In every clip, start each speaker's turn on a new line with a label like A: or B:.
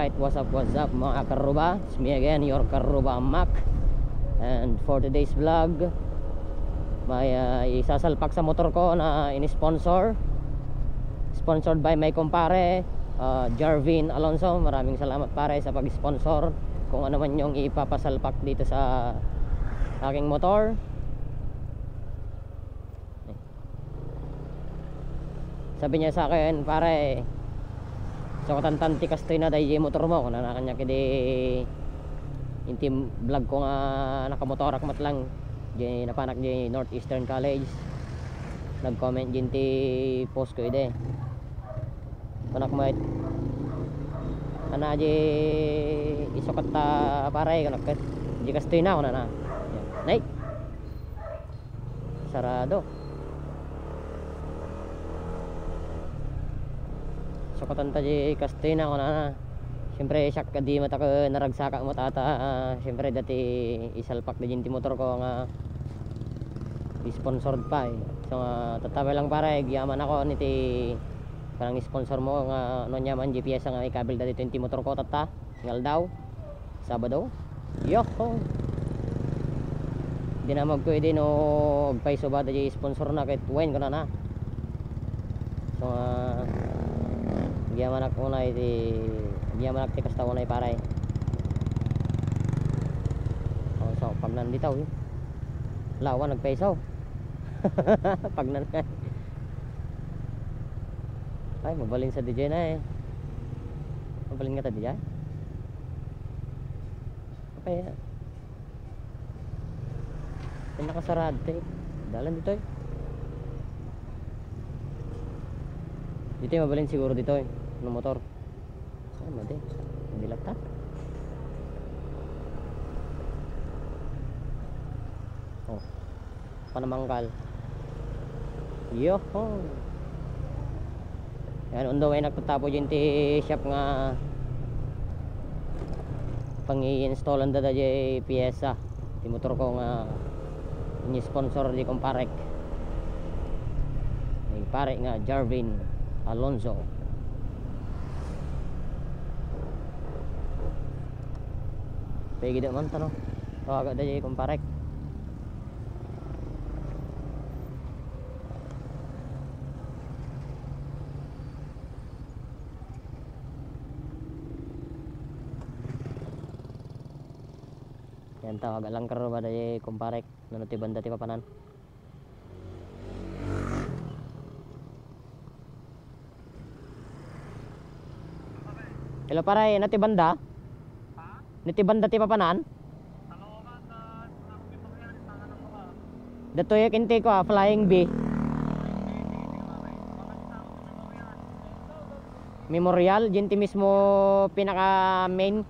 A: Alright, what's up mga karuba? It's me again, your karuba Mac. And for today's vlog, may isasalpak sa motor ko na ini-sponsor. Sponsored by my kumpare, Jarvin Alonso. Maraming salamat pare sa pag-sponsor. Kung ano man yung ipapasalpak dito sa aking motor. Sabi niya sa akin, pare, so katantan tikas tayo na dahil motor mo. Kung nakanya kidi yung team vlog ko nga nakamotorak mat lang di napanak di Northeastern College. Nag-comment din ti post ko ide panak mo ana di isukat ta pare kanak di kastoy na ako na nay sarado sukatan ta di kastoy na ako na siyempre siyak ka di mata ko naragsaka mo tata siyempre dati isalpak na din ti motor ko nga sponsored pa so tatabi lang pare giyaman ako niti parang sponsor mo nga ano niya man GPS nga ikabil dati 20 motor ko tata ngal daw Sabado yoho dinamag ko din no paiso ba dati sponsor na kahit wine ko na so giyaman ako na iti giyaman ako tikas tawo na pare so pag nanditaw lawan nagpaisaw pag nanay ay mabalin sa DJ na mabalin nga ta DJ okay nakasarado dalan dito dito mabalin siguro dito ng motor ay madi dilak ta oh panamangkal yoho yan on the way nagtatapo dyan ti shop nga pang i-installan dada dyan piyesa ti motor ko nga ini-sponsor di kong parek may parek nga Jarvin Alonso pegi da man tanong agak dyan kong parek yan tawag lang karo ba dahil kumparek nanuti banda ti papanan hello pare nati banda nati banda ti papanan dato yung kinti ko Flying B Memorial jinti mismo pinaka main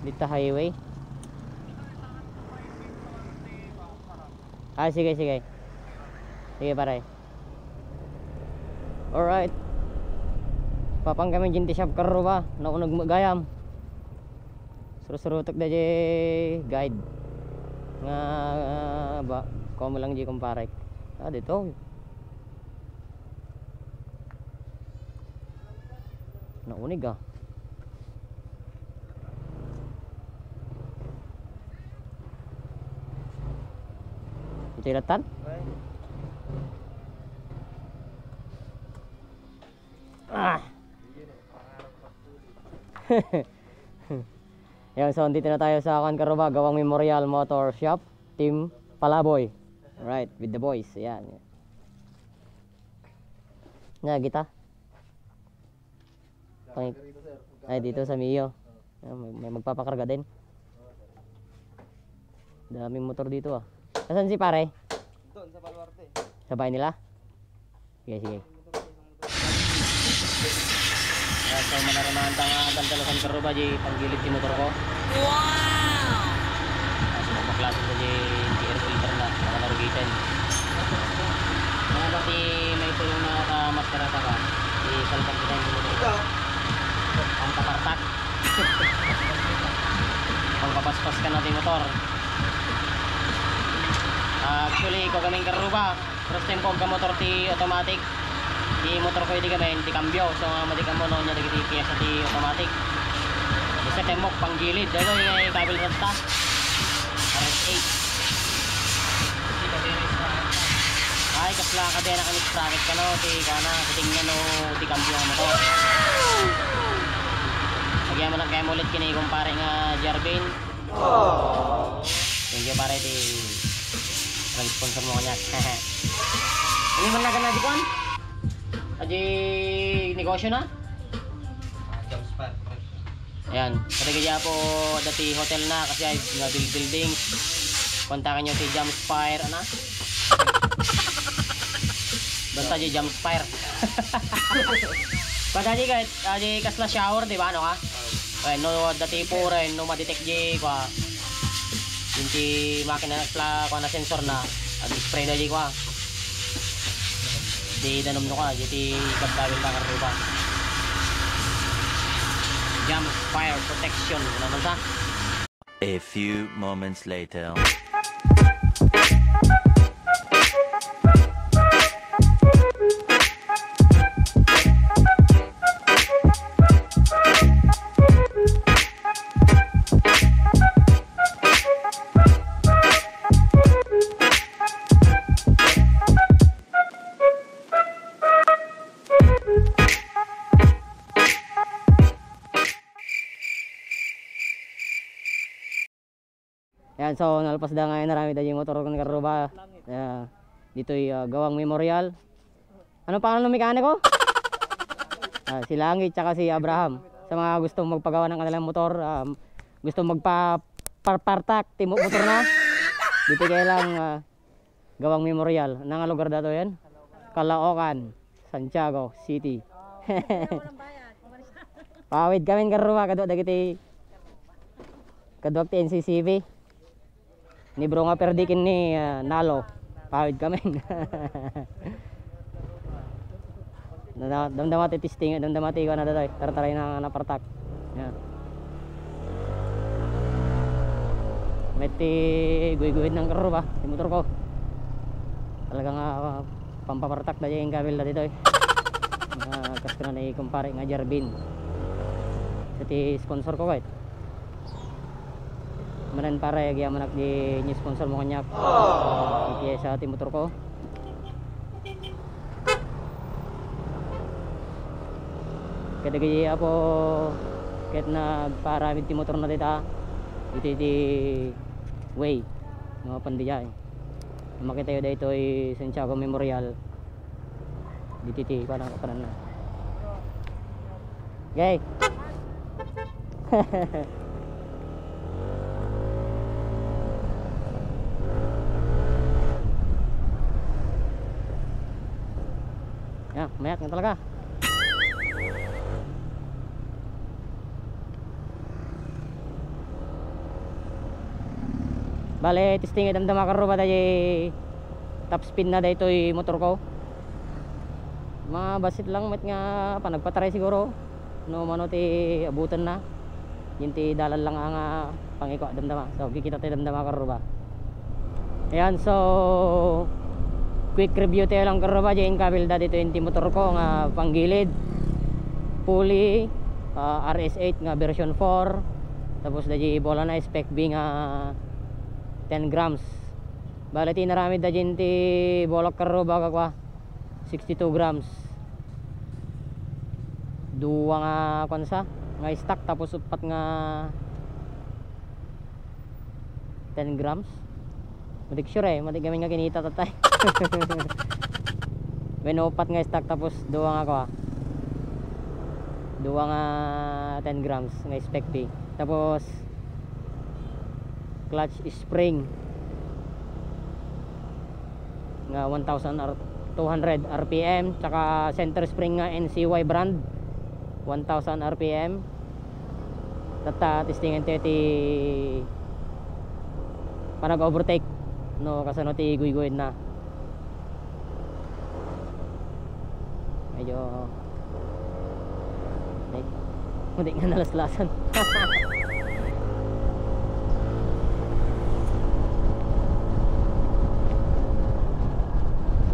A: dito highway sige sige pare alright papang kami jinti shop karo ba naunag magayam surusurutok da guide nga ba komo lang di kumpare dito naunig Cilatan? Yan, so dito na tayo sa Karuba, Gawang Memorial Motor Shop, Team Palaboy. Right, with the boys. Yan. Nga, kita. Ay, dito sa Mio. May magpapakarga din. Daming motor dito Saan si pare?
B: Doon sa Baluarte.
A: Sa bahay nila? Sige. So manaranahan ta nga dantalasan karuba di panggilid ti motor ko. Wow! So magpaklase ko di air filter na narugitan. Mga pati may tulong na nakamaskarata ka. Di salpak kita yung motor ko. Ang kapartak. Ang kapaspas ka natin motor. Actually, ko kaming karuba. First time ko ka motor ti automatic. di motor ko hindi kami hindi cambio so madikam mo no nya dagiti piyesa ti automatic isa temok panggilid dito yung kabel rata RS8 ay kasla ka din ang sprocket ka no ti kana tingnan no ti cambio ang motor lagyan mo ng kaya ulit kini kumpare nga Jarvin thank you pare ti sponsor mo kanya ini man na di kon aji negosyo na ayan pwede kaya po dati hotel na kasi ay building kontakin nyo si Jumpspire ana basta di Jumpspire pada di kahit di kasla shower di ba ano ka no dati po rin no madetect di kwa hindi makina na sensor na spray na di kwa di danom no ka di kabdawin ka karuba Jumpspire protection naman sa
B: a few moments later.
A: Yan, so nalpas da ngayon narami da yung motor ko ng karuba. Dito yung Gawang Memorial. Ano pangalan ng mekaniko? Si Langit tsaka si Abraham. Sa mga gustong magpagawa ng kanilang motor, gustong magpa-partak timo motor na. Dito kayo lang Gawang Memorial. Nang lugar dato yan? Caloocan, Santiago City. Pawid kami ng karuba kadwa dagiti kadwa ti NCCV. Ni bro nga perdikin ni Nalo pawid kami damdamati testing damdamati ko na datoy tartaray na napartak yan meti guy-guhid ng karo ba yung motor ko talagang pampapartak na yung kabel na ditoy kas ko na kumpare nga Jarvin sa ti sponsor ko kahit manan pare gaya manak di ni sponsor mo kanyak sa ating motor ko kada gaya po kahit nagparamid ti motor na dita iti di way mga pandiyay makita yun dito ay Santiago Memorial dito ti parang kapanan na okay. Ya, mayak nga talaga. Bale, testing damdama karo ba tayo top speed na dito yung motor ko. Mga basit lang mat nga panagpatry siguro. No mano ti abutan na. Yun ti dalan lang ang pangiko damdama. So kikita tayo damdama karo ba. Ayan, so quick review tayo lang karo ba dyan kabel dati 20 motor ko nga panggilid pulley RS8 nga version 4 tapos dati bola na spec B nga 10 grams bali tinarami dyan ti bolak karo ba kwa 62 grams duwa nga konsa nga stock tapos upat nga 10 grams matik sure matik kami nga kinita tatay Benopat nga stock tapos duwa nga ko duwa nga 10 grams nga spec P tapos clutch spring nga 1200 rpm tsaka center spring nga NCY brand 1000 rpm tata testingan tayo ti panag overtake no kasano ti guy-guid na medyo hindi nga nalaslasan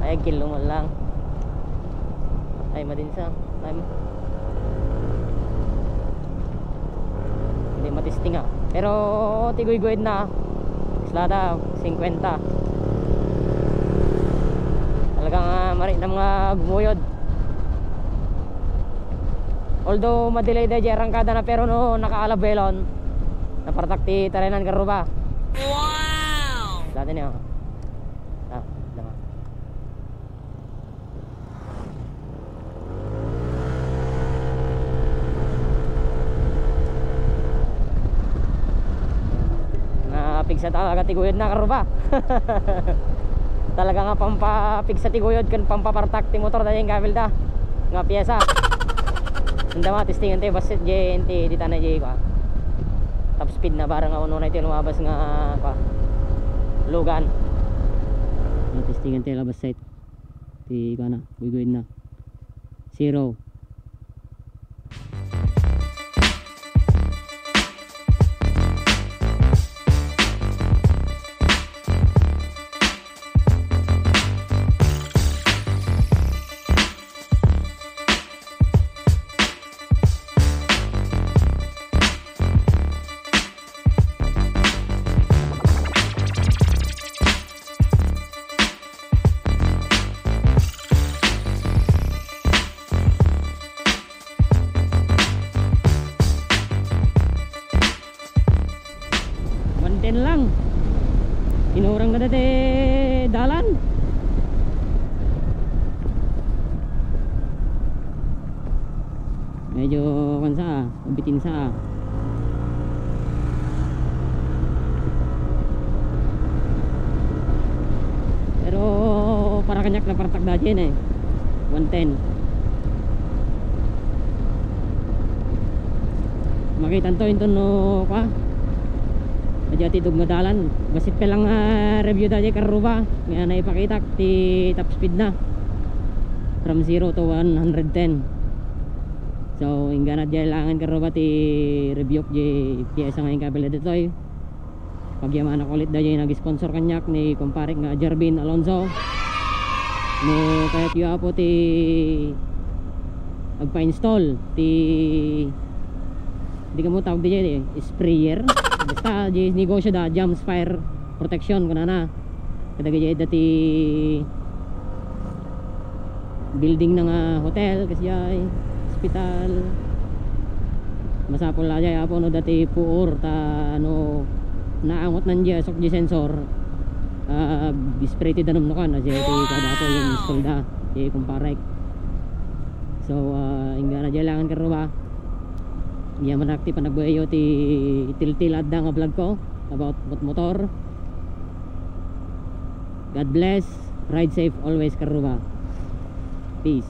A: ay kilo mo lang Time din sa time. Hindi matisting nga. Pero tigoy-goyd na. Islada 50. Talagang marit na mga gumuyod. Although madelay da arangkada na pero no nakaalabelon. Napartakti tarenan karuba. Wow! Islada niya. Dama. Pigsa talaga tiguyod na karuba. Talaga nga pampapigsa tiguyod kan pampapartak ti motor dahil yung kabel da nga piyesa. Hindi ma testingan tayo basit JNT di tanay J ko. Top speed na barang nga uno na ito lumabas nga pa lugan. Testingan tayo labas site ti ko na guyod na 0. Lang inurang na dati dalan medyo kansa bitin sa pero para kanyak na partak dati eh 110 makita to ito no ka Ajati dug dalan basit pa lang review dati karuba may na ipakita ti top speed na from 0 to 110 so ingana jailangan karuba ti review di piyesa ngayon kabila dito pagyaman ako ulit dahil nag-sponsor kanyak ni kumpare nga Jervin Alonso no kaya tiyo po ti agpa-install ti di ka mo tawag di sprayer basta di negosyo da jumps fire protection kuna na kadagay dati building ng hotel kasi ay hospital masapol la jay apo no dati puor ta ano naangot nan di sok di sensor spray ti danom no kan kasi kada apo yung install da di kumparek so ingana jailangan karo ba iya manakti panagbuhayo ti itil-til adda nga vlog ko about motor. God bless, ride safe always karuba. Peace.